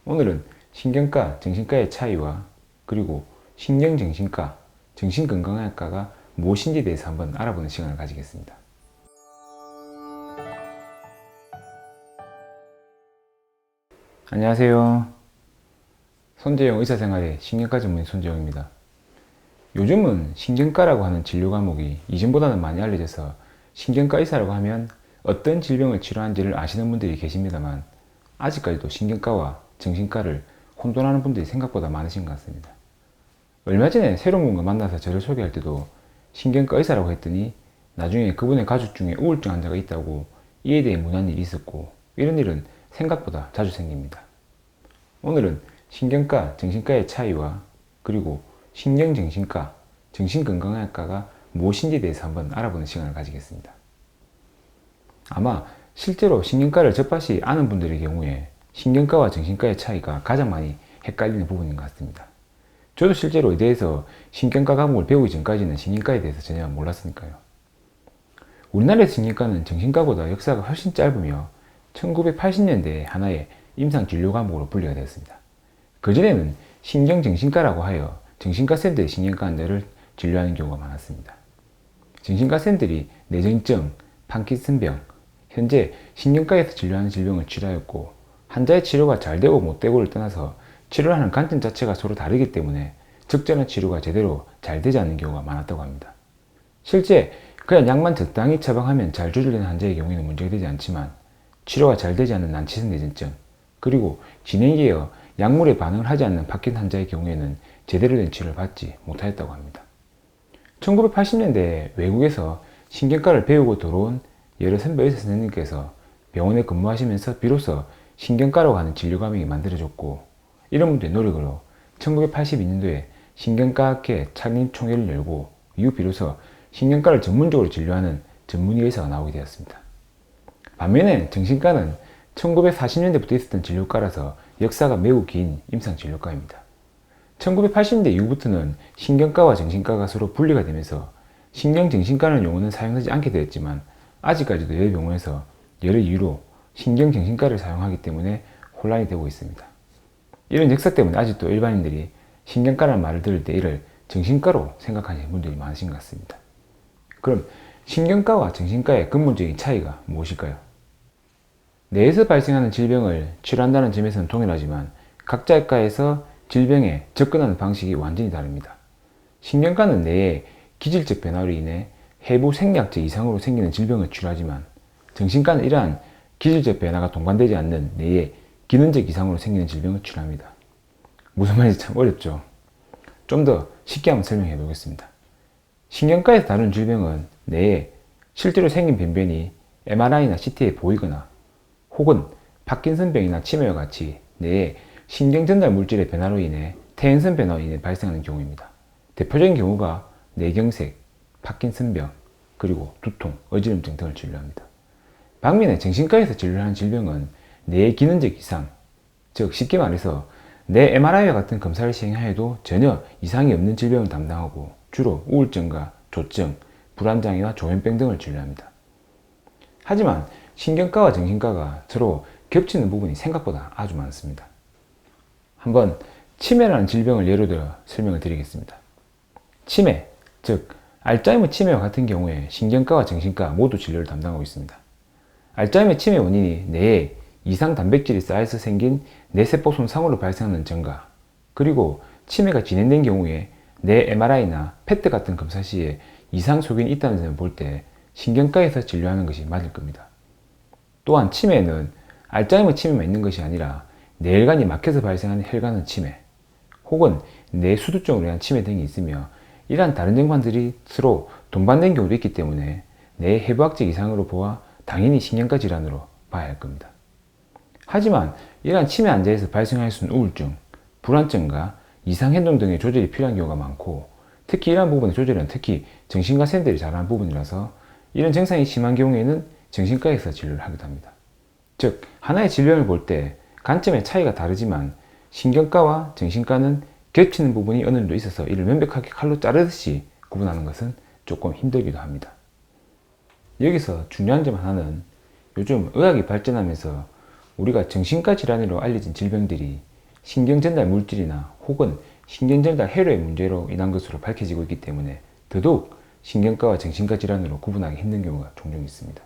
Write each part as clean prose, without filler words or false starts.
오늘은 신경과, 정신과의 차이와 그리고 신경정신과, 정신건강학과가 무엇인지에 대해서 한번 알아보는 시간을 가지겠습니다. 안녕하세요. 손재영 의사생활의 신경과 전문의 손재영입니다. 요즘은 신경과라고 하는 진료 과목이 이전보다는 많이 알려져서 신경과 의사라고 하면 어떤 질병을 치료하는지를 아시는 분들이 계십니다만 아직까지도 신경과와 정신과를 혼돈하는 분들이 생각보다 많으신 것 같습니다. 얼마 전에 새로운 분과 만나서 저를 소개할 때도 신경과 의사라고 했더니 나중에 그분의 가족 중에 우울증 환자가 있다고 이에 대해 문의한 일이 있었고, 이런 일은 생각보다 자주 생깁니다. 오늘은 신경과, 정신과의 차이와 그리고 신경정신과, 정신건강학과가 무엇인지에 대해서 한번 알아보는 시간을 가지겠습니다. 아마 실제로 신경과를 접하시 않은 분들의 경우에 신경과와 정신과의 차이가 가장 많이 헷갈리는 부분인 것 같습니다. 저도 실제로 의대에서 신경과 과목을 배우기 전까지는 신경과에 대해서 전혀 몰랐으니까요. 우리나라에서 신경과는 정신과보다 역사가 훨씬 짧으며 1980년대에 하나의 임상진료 과목으로 분리가 되었습니다. 그전에는 신경정신과라고 하여 정신과쌤들이 신경과 환자를 진료하는 경우가 많았습니다. 정신과쌤들이 뇌전증, 파킨슨병, 현재 신경과에서 진료하는 질병을 치료하였고, 환자의 치료가 잘 되고 못 되고를 떠나서 치료를 하는 관점 자체가 서로 다르기 때문에 적절한 치료가 제대로 잘 되지 않는 경우가 많았다고 합니다. 실제 그냥 약만 적당히 처방하면 잘 조절되는 환자의 경우에는 문제가 되지 않지만, 치료가 잘 되지 않는 난치성 뇌전증, 그리고 진행기에 약물에 반응을 하지 않는 파킨 환자의 경우에는 제대로 된 치료를 받지 못하였다고 합니다. 1980년대에 외국에서 신경과를 배우고 들어온 여러 선배 의사 선생님께서 병원에 근무하시면서 비로소 신경과라고 하는 진료 과목이 만들어졌고, 이런 분들의 노력으로 1982년도에 신경과학회 창립총회를 열고 이후 비로소 신경과를 전문적으로 진료하는 전문의 의사가 나오게 되었습니다. 반면에 정신과는 1940년대부터 있었던 진료과라서 역사가 매우 긴 임상진료과입니다. 1980년대 이후부터는 신경과와 정신과가 서로 분리가 되면서 신경정신과라는 용어는 사용하지 않게 되었지만, 아직까지도 여러 병원에서 여러 이유로 신경정신과를 사용하기 때문에 혼란이 되고 있습니다. 이런 역사 때문에 아직도 일반인들이 신경과라는 말을 들을 때 이를 정신과로 생각하시는 분들이 많으신 것 같습니다. 그럼 신경과와 정신과의 근본적인 차이가 무엇일까요? 뇌에서 발생하는 질병을 치료한다는 점에서는 동일하지만 각자의 과에서 질병에 접근하는 방식이 완전히 다릅니다. 신경과는 뇌의 기질적 변화로 인해 해부 생략적 이상으로 생기는 질병을 치료하지만, 정신과는 이러한 기질적 변화가 동반되지 않는 뇌의 기능적 이상으로 생기는 질병을 치료합니다. 무슨 말인지 참 어렵죠? 좀 더 쉽게 한번 설명해 보겠습니다. 신경과에서 다룬 질병은 뇌에 실제로 생긴 변변이 MRI나 CT에 보이거나, 혹은 파킨슨병이나 치매와 같이 뇌에 신경전달 물질의 변화로 인해 퇴행성 변화로 인해 발생하는 경우입니다. 대표적인 경우가 뇌경색, 파킨슨병, 그리고 두통, 어지럼증 등을 진료합니다. 반면에 정신과에서 진료하는 질병은 뇌의 기능적 이상, 즉 쉽게 말해서 뇌 MRI와 같은 검사를 시행하여도 전혀 이상이 없는 질병을 담당하고, 주로 우울증과 조증, 불안장애와 조현병 등을 진료합니다. 하지만 신경과와 정신과가 서로 겹치는 부분이 생각보다 아주 많습니다. 한번 치매라는 질병을 예로 들어 설명을 드리겠습니다. 치매, 즉 알츠하이머 치매와 같은 경우에 신경과와 정신과 모두 진료를 담당하고 있습니다. 알츠하이머 치매 원인이 뇌에 이상 단백질이 쌓여서 생긴 뇌세포 손상으로 발생하는 증가, 그리고 치매가 진행된 경우에 뇌 MRI나 PET 같은 검사 시에 이상 소견이 있다는 점을 볼 때 신경과에서 진료하는 것이 맞을 겁니다. 또한 치매는 알츠하이머 치매만 있는 것이 아니라 뇌혈관이 막혀서 발생하는 혈관은 치매, 혹은 뇌수두증으로 인한 치매 등이 있으며, 이러한 다른 증상들이 서로 동반된 경우도 있기 때문에 뇌 해부학적 이상으로 보아 당연히 신경과 질환으로 봐야 할 겁니다. 하지만 이러한 치매 환자에서 발생할 수 있는 우울증, 불안증과 이상행동 등의 조절이 필요한 경우가 많고, 특히 이러한 부분의 조절은 특히 정신과 쌤들이 잘하는 부분이라서 이런 증상이 심한 경우에는 정신과에서 진료를 하기도 합니다. 즉 하나의 질병을 볼 때 관점의 차이가 다르지만 신경과와 정신과는 겹치는 부분이 어느 정도 있어서 이를 명백하게 칼로 자르듯이 구분하는 것은 조금 힘들기도 합니다. 여기서 중요한 점 하나는 요즘 의학이 발전하면서 우리가 정신과 질환으로 알려진 질병들이 신경전달 물질이나 혹은 신경전달 회로의 문제로 인한 것으로 밝혀지고 있기 때문에 더더욱 신경과와 정신과 질환으로 구분하기 힘든 경우가 종종 있습니다.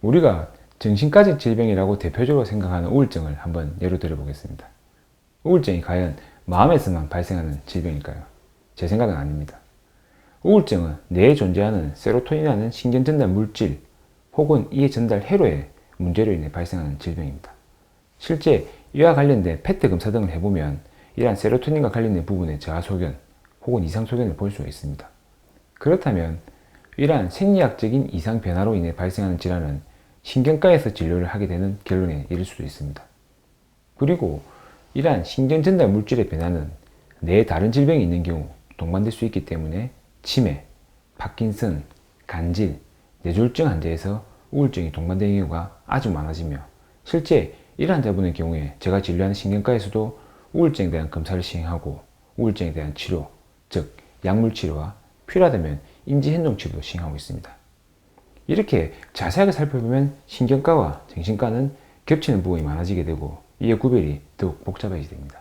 우리가 정신과적 질병이라고 대표적으로 생각하는 우울증을 한번 예로 들어보겠습니다. 우울증이 과연 마음에서만 발생하는 질병일까요? 제 생각은 아닙니다. 우울증은 뇌에 존재하는 세로토닌이라는 신경전달 물질 혹은 이의 전달 회로의 문제로 인해 발생하는 질병입니다. 실제 이와 관련된 PET 검사 등을 해보면 이러한 세로토닌과 관련된 부분의 저하소견 혹은 이상소견을 볼 수가 있습니다. 그렇다면 이러한 생리학적인 이상 변화로 인해 발생하는 질환은 신경과에서 진료를 하게 되는 결론에 이를 수도 있습니다. 그리고 이러한 신경전달 물질의 변화는 뇌에 다른 질병이 있는 경우 동반될 수 있기 때문에 치매, 파킨슨, 간질, 뇌졸중 환자에서 우울증이 동반되는 경우가 아주 많아지며 실제 이러한 환자분의 경우에 제가 진료하는 신경과에서도 우울증에 대한 검사를 시행하고 우울증에 대한 치료, 즉 약물치료와 필요하다면 인지행동치료도 시행하고 있습니다. 이렇게 자세하게 살펴보면 신경과와 정신과는 겹치는 부분이 많아지게 되고 이의 구별이 더욱 복잡해지게 됩니다.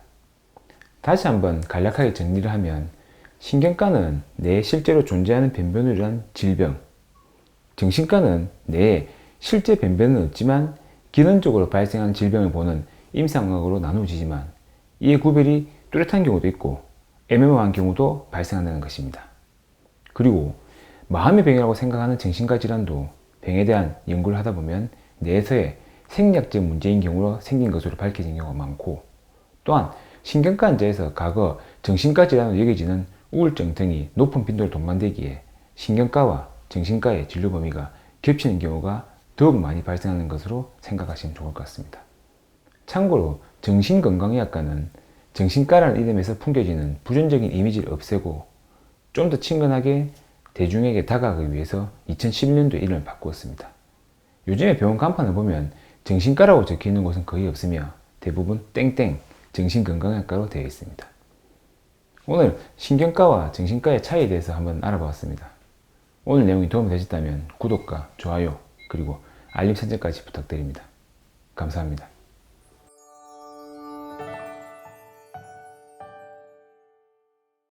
다시 한번 간략하게 정리를 하면 신경과는 뇌에 실제로 존재하는 변변으로 인한 질병, 정신과는 뇌에 실제 변변은 없지만 기능적으로 발생하는 질병을 보는 임상학으로 나누어지지만 이의 구별이 뚜렷한 경우도 있고 애매모호한 경우도 발생한다는 것입니다. 그리고 마음의 병이라고 생각하는 정신과 질환도 병에 대한 연구를 하다 보면 뇌에서의 생리학적 문제인 경우로 생긴 것으로 밝혀진 경우가 많고 또한 신경과 환자에서 과거 정신과 질환으로 여겨지는 우울증 등이 높은 빈도로 동반되기에 신경과와 정신과의 진료 범위가 겹치는 경우가 더욱 많이 발생하는 것으로 생각하시면 좋을 것 같습니다. 참고로 정신건강의학과는 정신과라는 이름에서 풍겨지는 부정적인 이미지를 없애고 좀 더 친근하게 대중에게 다가가기 위해서 2011년도에 이름을 바꾸었습니다. 요즘에 병원 간판을 보면 정신과라고 적혀있는 곳은 거의 없으며 대부분 땡땡 정신건강의학과로 되어 있습니다. 오늘 신경과와 정신과의 차이에 대해서 한번 알아보았습니다. 오늘 내용이 도움이 되셨다면 구독과 좋아요 그리고 알림 설정까지 부탁드립니다. 감사합니다.